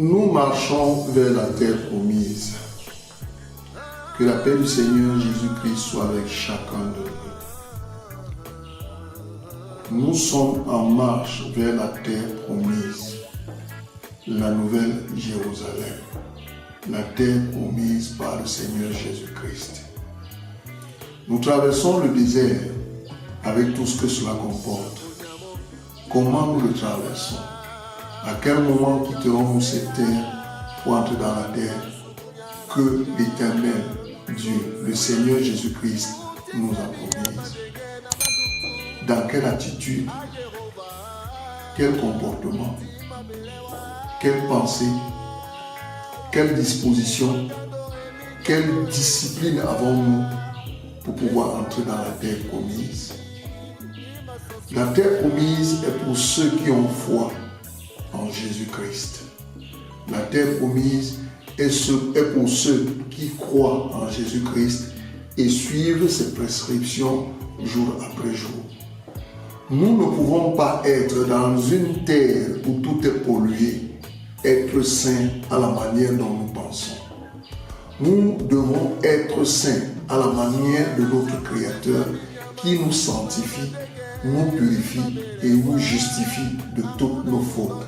Nous marchons vers la terre promise. Que la paix du Seigneur Jésus-Christ soit avec chacun de nous. Nous sommes en marche vers la terre promise, la nouvelle Jérusalem, la terre promise par le Seigneur Jésus-Christ. Nous traversons le désert avec tout ce que cela comporte. Comment nous le traversons? À quel moment quitterons-nous cette terre pour entrer dans la terre que l'Éternel Dieu, le Seigneur Jésus-Christ, nous a promise? Dans quelle attitude? Quel comportement? Quelle pensée? Quelle disposition? Quelle discipline avons-nous pour pouvoir entrer dans la terre promise? La terre promise est pour ceux qui ont foi en Jésus-Christ. La terre promise est pour ceux qui croient en Jésus-Christ et suivent ses prescriptions jour après jour. Nous ne pouvons pas être dans une terre où tout est pollué, être saints à la manière dont nous pensons. Nous devons être saints à la manière de notre Créateur qui nous sanctifie, nous purifie et nous justifie de toutes nos fautes.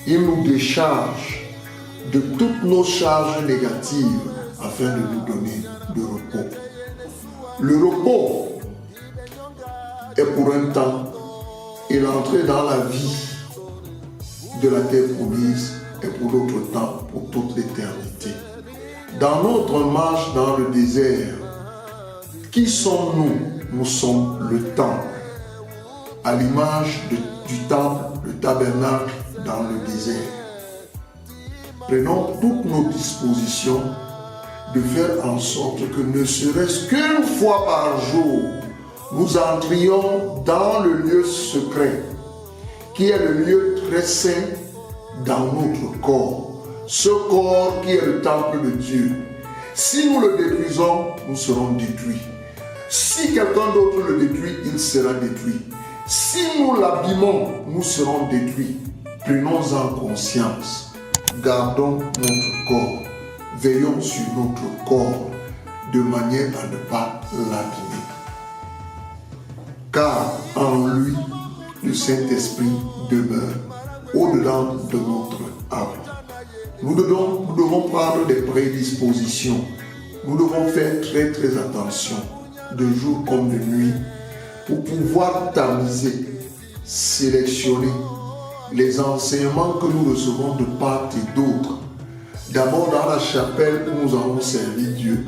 Il nous décharge de toutes nos charges négatives afin de nous donner de repos. Le repos est pour un temps et l'entrée dans la vie de la terre promise est pour l'autre temps, pour toute l'éternité. Dans notre marche dans le désert, qui sommes-nous? Nous sommes le temple. À l'image du temple, le tabernacle dans le désert. Prenons toutes nos dispositions de faire en sorte que ne serait-ce qu'une fois par jour, nous entrions dans le lieu secret, qui est le lieu très saint dans notre corps. Ce corps qui est le temple de Dieu. Si nous le détruisons, nous serons détruits. Si quelqu'un d'autre le détruit, il sera détruit. Si nous l'abîmons, nous serons détruits. Prenons-en conscience. Gardons notre corps. Veillons sur notre corps de manière à ne pas l'abîmer. Car en lui, le Saint-Esprit demeure au-dedans de notre âme. Nous devons prendre des prédispositions. Nous devons faire très très attention, de jour comme de nuit, pour pouvoir tamiser, sélectionner les enseignements que nous recevons de part et d'autre. D'abord dans la chapelle où nous avons servi Dieu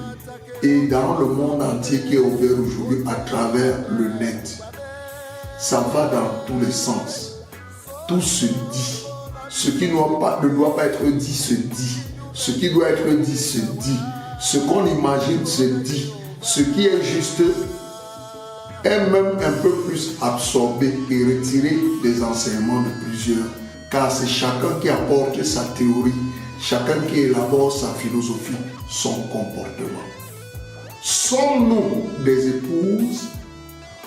et dans le monde entier qui est ouvert aujourd'hui à travers le net. Ça va dans tous les sens. Tout se dit. Ce qui ne doit pas être dit se dit. Ce qui doit être dit se dit. Ce qu'on imagine se dit. Ce qui est juste est même un peu plus absorbé et retiré des enseignements de plusieurs. Car c'est chacun qui apporte sa théorie, chacun qui élabore sa philosophie, son comportement. Sommes-nous des épouses?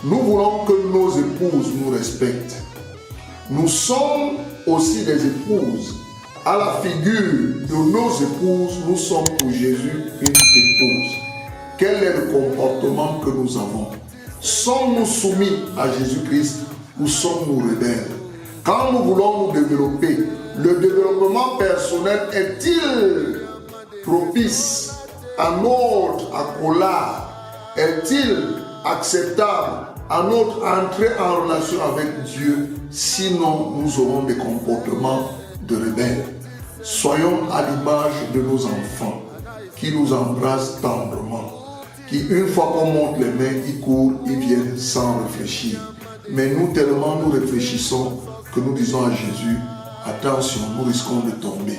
Nous voulons que nos épouses nous respectent. Nous sommes aussi des épouses. À la figure de nos épouses, nous sommes pour Jésus une épouse. Quel est le comportement que nous avons? Sommes-nous soumis à Jésus-Christ ou sommes-nous rebelles? Quand nous voulons nous développer, le développement personnel est-il propice à notre accolade? Est-il acceptable à notre entrée en relation avec Dieu? Sinon, nous aurons des comportements de rebelles. Soyons à l'image de nos enfants qui nous embrassent tendrement, qui une fois qu'on monte les mains, ils courent, ils viennent sans réfléchir. Mais nous, tellement nous réfléchissons que nous disons à Jésus, attention, nous risquons de tomber.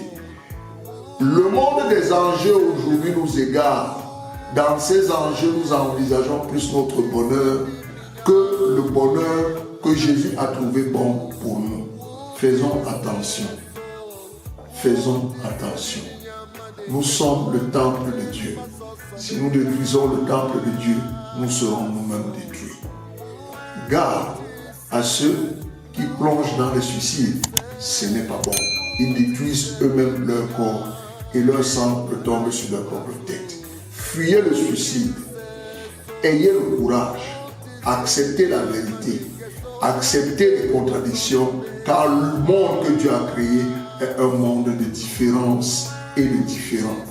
Le monde des enjeux aujourd'hui nous égare. Dans ces enjeux, nous envisageons plus notre bonheur que le bonheur que Jésus a trouvé bon pour nous. Faisons attention. Faisons attention. Nous sommes le temple de Dieu. Si nous détruisons le temple de Dieu, nous serons nous-mêmes détruits. Garde à ceux qui plongent dans le suicide. Ce n'est pas bon. ils détruisent eux-mêmes leur corps et leur sang retombe sur leur propre tête. Fuyez le suicide. Ayez le courage. Acceptez la vérité. Acceptez les contradictions, car le monde que Dieu a créé est un monde de différence et de différents.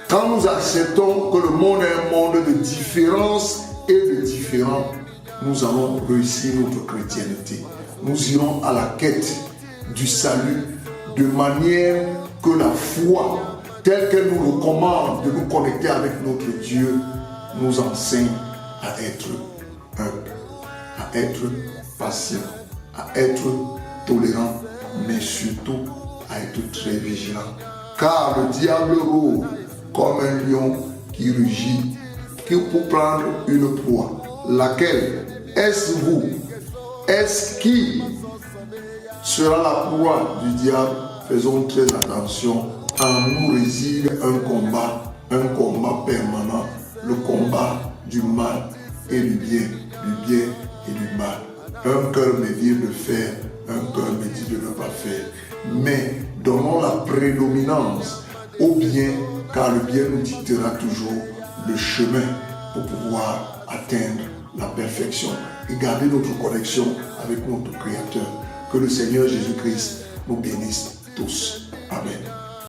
Quand nous acceptons que le monde est un monde de différence et de différents, nous allons réussir notre chrétienté. Nous irons à la quête du salut de manière que la foi, telle qu'elle nous recommande de nous connecter avec notre Dieu, nous enseigne à être humble, à être patient, à être tolérant, mais surtout à être très vigilant. Car le diable rôde comme un lion qui rugit, qui pour prendre une proie. Laquelle? Est-ce vous? Est-ce qui sera la proie du diable? Faisons très attention. En nous réside un combat permanent, le combat du mal et du bien et du mal. Un cœur me dit de faire, un cœur me dit de ne pas faire. Mais donnons la prédominance au bien, car le bien nous dictera toujours le chemin pour pouvoir atteindre la perfection et garder notre connexion avec notre Créateur. Que le Seigneur Jésus-Christ nous bénisse tous. Amen.